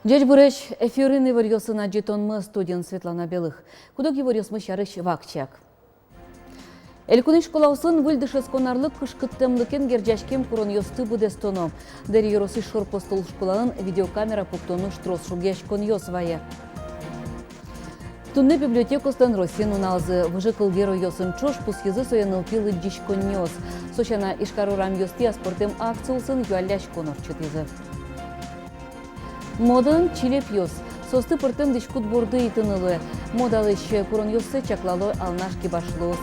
Дядь Бурыч, эфирный варьосына жетонмы студент Светлана Белых. Кудоги варьосмы шарыш вакчак. Элькуны школаусын выльдышыз конарлык кышкыттымлыкен герджашкем курон йосты будестоно. Дери еросы шорпостол школанын видеокамера пуктону штрос шугеш кон йосвая. Тунне библиотекостан Россиян уналзы выжыкыл геро йосын чош пусъезы сояныл пилы диш кон йос. Сочана ишкарурам йости аспортем акциулсын юаляш конор чытызы. Модан чилеп йос. Состы пыртым дишкут бурды итынылы. Модалыш курон йосы чаклалы алнашки башлос.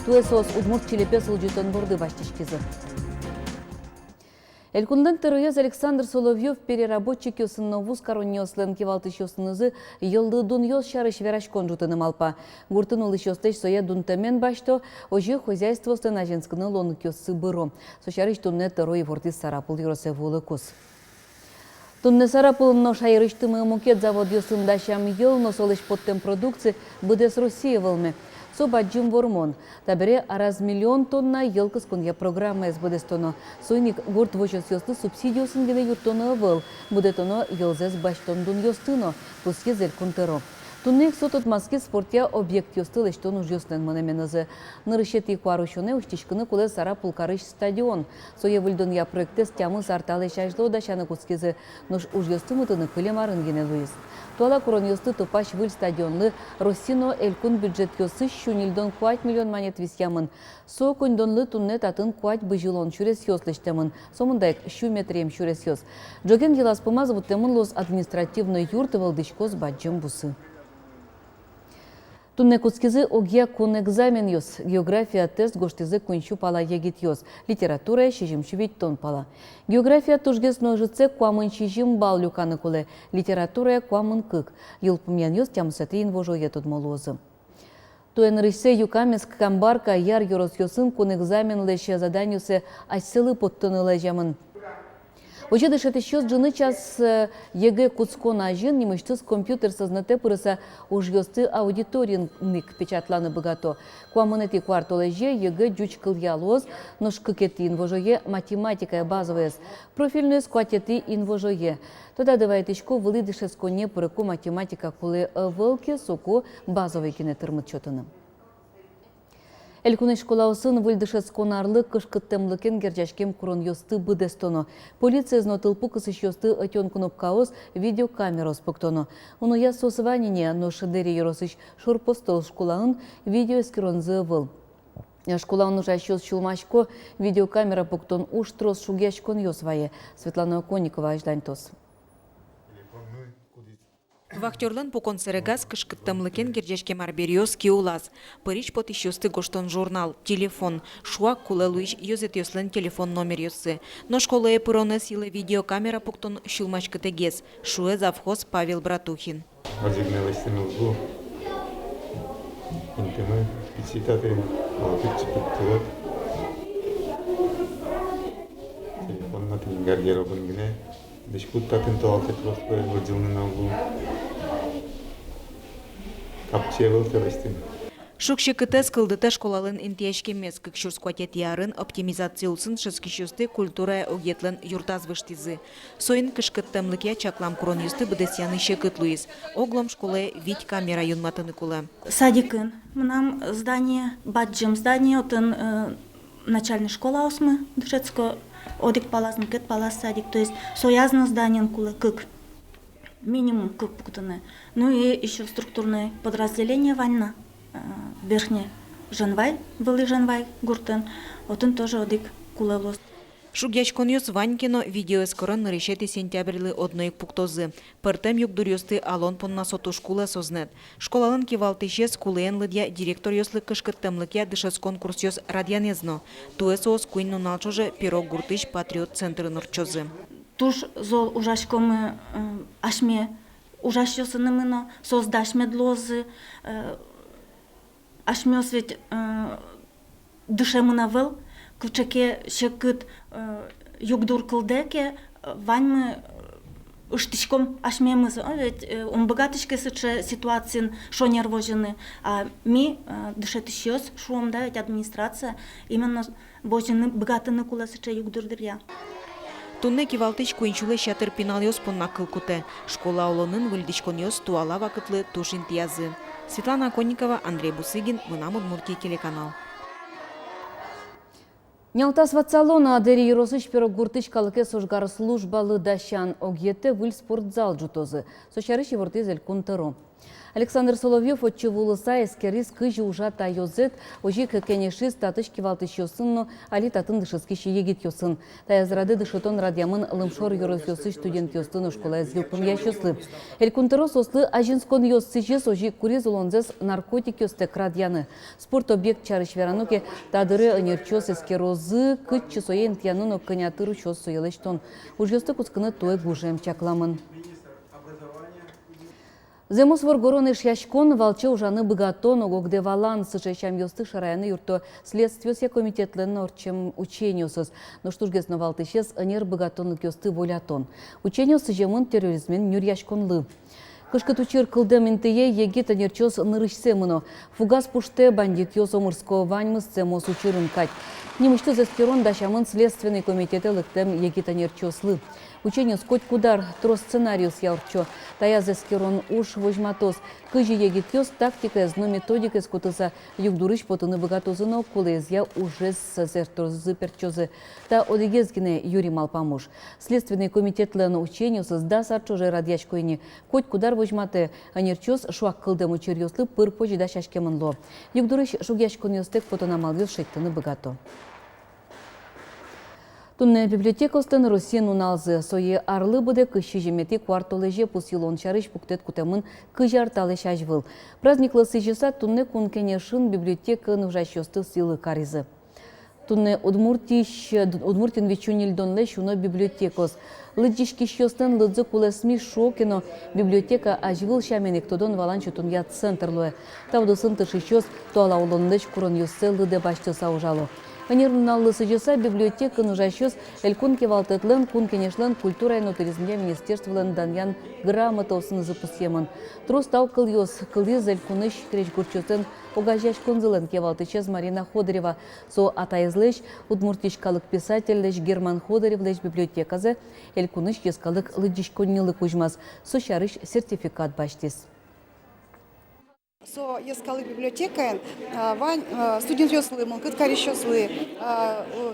Туэсос удмурт чилепес улжитон бурды баштишкизы. Элькундан тырыез Александр Соловьев переработчик йосынны вуз короньослен кевалтыш йосынызы йылды дун йос шарыш вераш конжутыным алпа. Гуртын улыш йостеш соя дунтамен башто, ожи хозяйствостен аженскыны лонық йосы быру. Сошарыш тунне тырой вортис сарапыл йоросе волы кус. Тунне сарапылынно шайрыштымы мукет завод йосында шам йыл, но солыш подтем продукции быдес Россия вылме. Соба джим вормон. Табере араз миллион тонна йылкыз конья программа из быдестоно. Сойник гурт вочос йосты субсидиосын геле юртоно выл. Будетоно йылзес баштон дун йостыно. Пус езель кунтеро. Туннек сотот Москве спортя объект йосты лештон уж йостен мынеменызы. Нырышет икварушоне уштишкыны куле сарапыл карыш стадион. Сое выльдон я проектес тямы сарталы шажло да шаны кускезы. Нуш уж йосты мытыны кылемарын гене луиз. Туала курон йосты тупаш выль стадионлы Россино элькун бюджет йосы шунилдон 5 миллион монет висямын. Со коньдонлы тунне татын 5 быжилон чурес йослыштемын. Сомындайк шу метрем чурес йос. Джоген елас помазы буттемын лос административный юрты валдышкоз баджым бусы. Тунне куцкизы огья кун экзамен йос. География тест гоштизы кунчу пала егит йос. Литература шижим чувить тон пала. География тужгес ножице куамын шижим бал люканы куле. Литература куамын кык. Йылпымян йос тямсатыин вожо етуд молозы. Туэн рысе юкамеск камбарка яр йорос йосын кун экзамен леще заданюсе айсылы поттыны лежамын. Оче дышет еще джины час ЕГЭ куцкон ажин немыштыз компьютер сознате пырыса уж ёсты аудиторинг печатланы богато. Куамынети квартолеже ЕГЭ джучкыл ялоз, ношкыкети инвожое математика базовая, профильные скватети инвожое. Тогда давайте ишко вылы дышет сконе пырыку математика кулы вылки соку базовый кинетырмыт чотыны. Элькуны школаусын выльдышес конарлы кышкыттымлыкен герджашкем курон йосты быдестоно. Полиция знотылпу кысыш йосты отен кнопкаос видеокамерос пуктоно. Уну я сосванине, но шедери еросыш шорпостол школаын видео эскиронзы выл. Школаын уж ащёс чулмашко видеокамера пуктон уж трос шугяшкон йосвае. Светлана Конникова аждантос. Вахтерлан покон серегас кышкыттымлыкен герджешкем арбериос киулаз. Париж потищосты гоштон журнал, телефон, шуак кулелуиш йозет йослен телефон номер йосы. Но школа эпыроне силы видеокамера пуктон шулмашкы тегес. Шуэ завхоз Павел Братухин. Возигналыстымылгу. Интимы, пицитаты, молотык-чипыттырыт. Телефон на тенгаргеробын гіне. Дышкуттатын тоалты просто выделны углу. Капче был террористин. Шукши кытес кылдыта школалын интияшке мес кыкшурс кватет ярын оптимизация улсын шыскишусты культура огетлен юртазвыштизы. Соин кышкыттымлыке чаклам крон юсты быдесяны шекыт луиз. Оглом школе вить камера юнматыны кула. Садикын. Нам здание, баджим здание, отын начальная школа осмы, душецко. Одик палас, микет палас садик, то есть соязно здание кулы кык. Минимум кык пуктаны. Ну и еще структурное подразделение ванна. Верхний Жанвай, был Жанвай, Гуртен. Вот он тоже одик кулы лос. Шугячкон йос Ванькино видео эскорон решети сентябрьлы одной пуктозы. Пыртем юк дурьосты алон понна соту шкула сознет. Школалан кивалтыше скулен лыдья директор йослы кышкыттымлыке дышес конкурс йос радианезно. Туэсос куинну налчоже пирог гуртыш патриот центры норчозы. Туш зол ужашком ашме ужаш йосынымыно создаш медлозы ашмёс ведь дышемына выл. Кучаке шекыт югдур кылдеке ваньмы уштичком ашмемыз. Ведь он богатышке сыче ситуациян шо нервожены. А ми дышетищёс шуом, да, ведь администрация именно божены богатыны кула сыче югдур дырья. Тунне кивалтыч куинчуле шатыр пиналиос понна кылкуте. Школа олонын выльдичкониос туала вакытлы тушин тиязы. Светлана Конникова, Андрей Бусыгин, Мынам Удмуртия телеканал. Нялтас ватсалона дери еросыш пирогуртыч калыке сожгар службалы дащан огете выль спортзал жутозы. Сочарыш евортезель кунтыро. Александр Соловьев отчевулыса эскерис кыжи ужата йозет, ожи кекенешис татыш кивалтыш йосынно, али татын дышыскиши егит йосын. Таязрады дышытон радиамын лымшор йорос йосыш студент йостыны школа эзгилпын яшослы. Эль кунтыро сослы ажинскон йосыжес ожи куриз улонзес наркотик йостек радианы. Спорт объект чарыш верануке тадыры анерчос эскерозы кытчы соен тянуно кынятыру чос соелештон. Уж йостык ускыны той гужем чакламын. Земус воргороны шяшкон волче ужаны богатон, огде валан сышечам йосты шарайны юрто следствие комитетлен орчем учениосыз. Но штургес на валтышес анер богатонлык йосты волятон. Учениосы жемын терроризмен нюр яшконлы. Кышкытучыр кылдым интие егит анерчос нырышсемыно. Фугас пуште бандит йосо мурско ваньмыз цемос учырын кать. Немышты застирон дашамын следственный комитеты лыктем егит анерчослы. Учениос коть кудар трос сценариус яурчо. Тая зескерон уж возьматос. Кыжи егитёс тактика но методика скутыса югдурыш потыны богатозыно кулезья уже сазерторзы перчозы. Та одегезгине Юрий Малпамуш. Следственный комитет лена учениос сдаса чуже радьячкойни. Коть кудар возьмате анерчос шуак кылдем учерьослы пыр позже да шашкемынло. Югдурыш шугячконьостек потына малвил шеттыны богато. Тунне библиотека остан Россиян уналзы. Сое арлы буде кыши жемети квартолеже пусилон чарыш пуктет кутемын кыжарталы шажвыл. Праздниклы сыжеса тунне кункенешин библиотека нужащосты силы каризы. Тунне Удмуртин вечунил донле шуно библиотекос. Лыджишки шостан лыдзы кулесми шокино библиотека ажвыл шаменек тодон валанчу тунья центрлуэ. Тавдысын тышищос туала улонлеч курон юссе лыде башты саужало. Анерналлы сыжеса библиотека нужащос элькун кевалтетлен кун кенешлен культура и туризмге министерстволен даньян грамотовсын запусемын. Трус тау кыльос кыльыз элькуныш креч гурчосен огажаш конзылен кевалтычез Марина Ходырева. Со атайзлеш удмуртишкалык писатель леш Герман Ходырев леш библиотеказы элькуныш ескалык лыджишконнылы кужмаз. Со шарыш сертификат баштис. Со ескалы библиотека, студент йослы, мылкыт кариш йослы,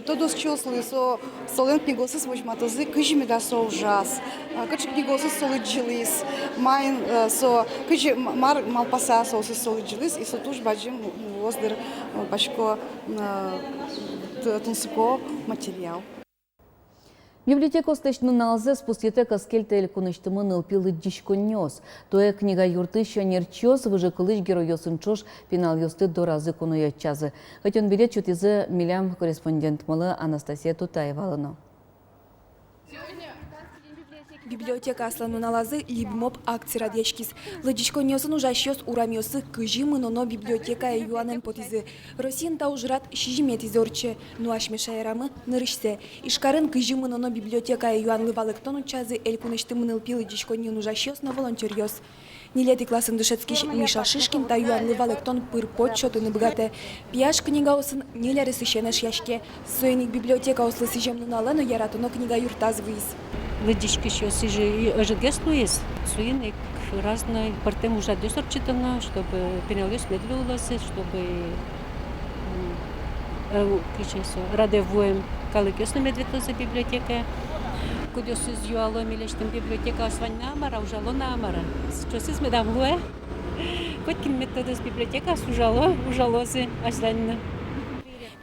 тодос чослы, со солен книгосыз вожматозы, кыжими да со ужас, кычы книгосыз солы джилис, майн со кычы малпаса сосы солы джилис, и со туж баджим воздыр башко тунсыко материал. Библиотека остачны налзе спустетека скельте элькуныштымын ылпилы дишконнёс. Тое книга юрты шанерчёс выжы кылыч героёсын чош пенал ёсты до разы кунуётчазы. Хотен билет чутизы милям корреспондент малы Анастасия Тутаевалыно. Библиотека аслану налазы либмоп акции радьячкис. Ладичко нёсын ужащёс урамёсы кыжимы но библиотека юанен потизы. Россиян та ужрат шижимет изорче. Нуашме шайрамы нырышсе. Ишкарын кыжимы но библиотека юанлы валыктон учазы элькуныштым нылпи ладичко нён ужащёс на волонтерёс. Нилети классын дышецкиш Миша Шишкин та юанлы валыктон пыр подчёты ныбгате. Пияш книга осын неляры сыщенеш яшке. Соеник библиотека ослы сыжемну налено яратуно книга юртаз выйз. Лыдички сейчас и ожидес Луис, суинник разные партем уже достаточно, чтобы пенелюс медлюлосы, чтобы радевуем калыкёс на медведозе библиотека, куда с юалом или что библиотека осванна амара, ужалона амара, что с медамлуэ, каким методом библиотека ужалосы осванна.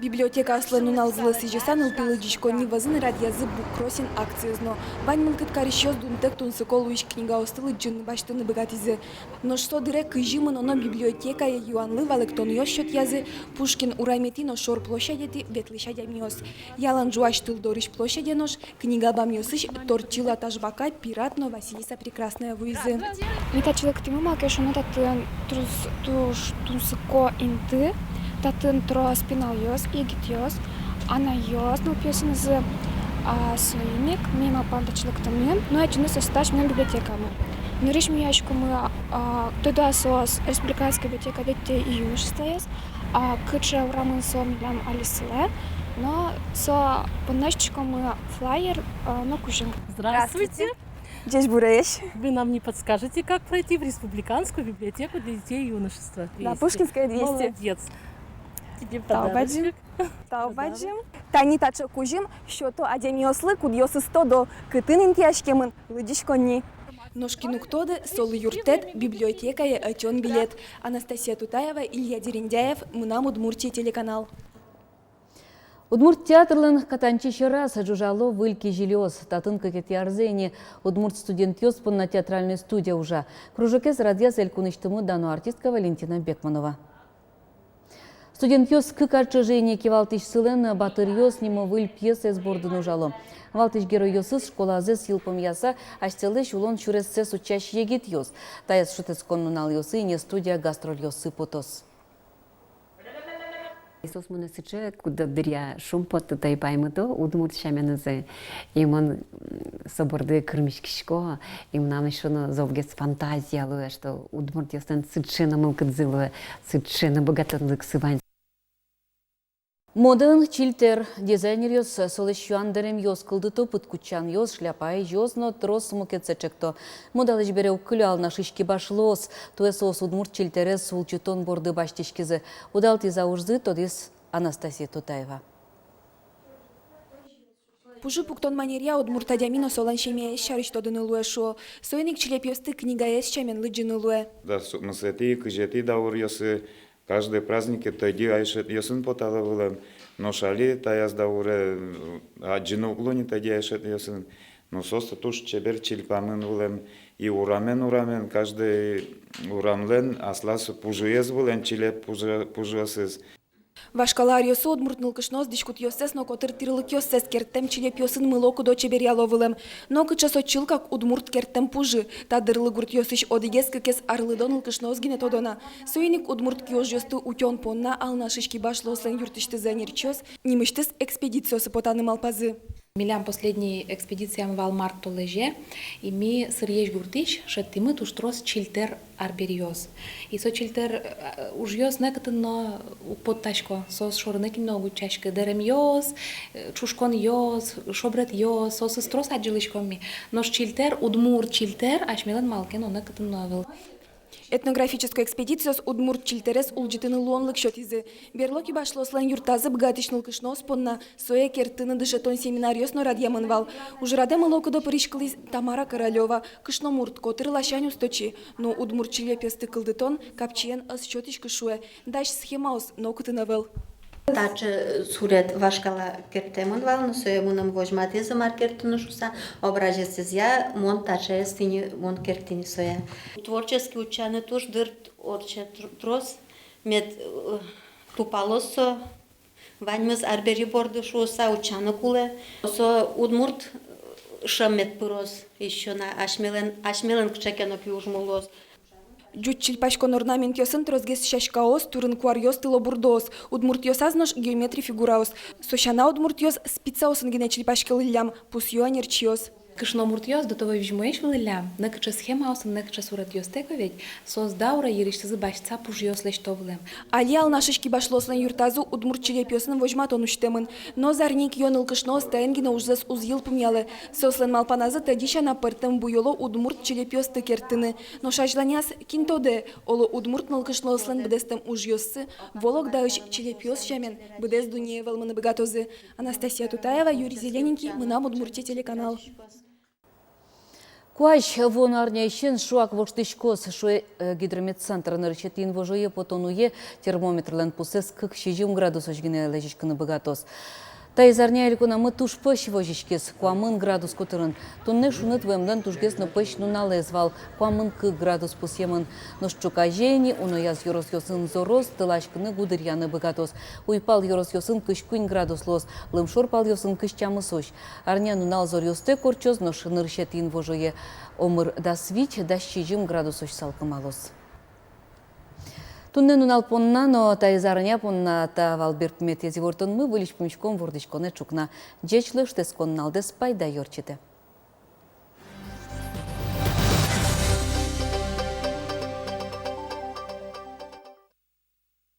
Библиотека аслану налзылы сижесан ылпилы дичкони вазын радиязы букросин акциозно. Вань мылкыт карищёс дунтек тунсыкол уиш книга остылы джын баштыны богатизы. Но что дыре кыжимын оно библиотека юанлы валыктон ёшчёт язы Пушкин ураметино шор площадети ветлышадя миос. Ялан жуаш тыл дориш площаденош книга бамиосыш торчила тажбака пиратно Василиса прекрасная вуизы. Мета человек ты мама кешоно татын тунсыко инты. Татын трос пинал йос, егит йос, ана йос, но пьесен з своимик, мимо пандочек тамен, но эти нас остались на библиотеками. Но речь мияшку мы туда сос республиканская библиотека детей и юношества есть, кыча урамын со милям алисыле, но со поносчиком флайер, но кушаем. Здравствуйте. Здесь Буреш. Вы нам не подскажете, как пройти в Республиканскую библиотеку для детей и юношества? Да, Пушкинская 200. Молодец. Тебе подарочек. Таубаджим. Тани тача кужим, счету адемиослы, кудьосы 100 до кытынынки ашкемын, лыдишконни. Ножкинуктоды, Солы Юртет, библиотекая Атен билет. Анастасия Тутаева, Илья Дерендяев, Мынам Удмуртия телеканал. Удмурт театрлын катанчище раз жужало выльки жилёс. Татын кекет ярзени. Удмурт студент ёспун на театральной студии уже. Кружокес радиас элькуныштымы дану артистка Валентина Бекманова. Студент ёс кыкарчы жейне кевалтыш сылен батыр ёс нимо выль пьеса сбордын ужало. Валтыш герой ёсыз школазе силпом яса, аштелыш улон чуресцес учащ егит ёс. Таяс шутец коннунал ёсы не студия гастроль ёсы потос. Исус мунасычы куда дыря шумпот тайпаймыто удмурт шаменызе имон соборды кырмишкишко имнам шуно зовгес фантазиялы что удмурт ястан сычына мылкыдзылы сычына богатынлык сывань. Модern чилтер дизайнер ёс солыш юандерем ёс кылдыто пыткучан ёс шляпай ёс но трос мукетсечекто. Модалыш бере уккылы на шишки башлос. Туэсос удмурт чилтере сулчутон борды баштишкизе. Удалти заужзы тодис Анастасия Тутаева. Пужы пуктон манерия удмуртадямино солан шемия шариштодыны луэшо. Соеник чилепьёсты книга эсчамен лыджины луэ. Да, мысети, кыжети даур ёсы, каждый праздник это ди айшет ёсын поталывылым, но шали таяз дауре, аджину углони тади айшет ёсын, но соста туш чебер чилпамын вылым, и урамен, каждый урамлен, аслас пужуез вылым, чилеп пужуесыз. Вашкалар ёсы удмуртныл кышнос дишкут ёсес, но котыр тирлык ёсес кертем чилеп ёсын мылоку до чебер яловылым. Но кычас очил как удмурт кертем пужы. Тадырлы гурт ёсыш одигес кекес арлыдоныл кышнос гине тодона. Соеник удмурт киош ёсты утён понна ална шишки башлослен юртышты занерчёс, нимыштыс экспедициосы потаны малпазы. Милям последней экспедиция в март толеже, и ми сырьеж гуртиш, шеттимы туштрос чилтер арбериоз. И со чилтер ужьёс некатын но подташко, сос шорынекин ногу чашка, дерем ёз, чушкон ёз, шобрет ёз, сос строс аджилышком ми. Но чилтер, удмур чилтер, аш милан малкен, он некатын новел. Этнографическая экспедиция с удмурт чилтерес улжитыны луонлык шотизы. Берлоки башлослан юртазы богатишныл кышно спонна, соя кертыны дышетон семинариос но радьямынвал. Ужраде мылокудо пришкалыз Тамара Королева, кышно мурт котыр лашань усточи, но удмурт чилепесты кылдытон капчиен ас шотиш кышуэ. Даш схемаус нокутынавел. Таче сурет вашкала кертемон валны соя мунам вожматезы маркертыны шуса образец я мон таче стини мон кертини соя. Творческий учаны туш дырт орче трос мед тупалосо ваньмыз арбери борды шуса учаны куле со удмурт шамет пырос еще на ашмелен кчекенок южмулос. Джучил пашкон орнамент ёсын трозгес шашкаос, турын куарьос тылобурдос, удмурт ёсазнош геометрии фигураос. Сошана удмурт ёс спицаосын генечил пашкал лям, пус юанерчиос. Кышно мурт ёс до того вижмоеш вылылям, некача схема осын, некача сурат ёс тековедь, сос даура еришсызы башца пуж ёс лештовлем. Алиял нашишки башлослан юртазу удмурт чилепёсын вожматон уштемын, но зарник ёныл кышно стаенгина ужзас узъил пумялы. Сослен малпаназы тадиша на пыртым буйоло удмурт чилепёс тыкертыны, но шажланяс кинтоде, оло удмурт ныл кышно ослен бдестем уж ёссы, волок дауш чилепёс шамен, бдес дуне велманы богатозы. Анастасия Тутаева, Юрий Зелененький, Мынам Удмуртия телеканал. Куаш вон арняйшен шуак воштышкос шуе гидрометцентр нарычетин вожое потонуе термометрлен пусес кык 60 градусов жгине лежишканы богатос. Тайзарня илькуна мы туш пыш вожишкес, куамын градус кутырын. Тунне шунет вемден тушгес но пыш нуналезвал, куамын кык градус пусемын. Нож чукажени, унояз йорос йосын зорос, тылашканы гудырьяны богатос. Уйпал йорос йосын кышкунь градус лос, лымшор пал йосын кышчамы сош. Арня нунал зор йосте корчоз, но шыныршетин вожое. Омыр да свич, да 60 градусов салкымалос. Туннен унал понна, но тайзарня понна та валберт метези вортон мы вылиш помечком вордичконе чукна. Джечлы штескон налдес пайда йорчите.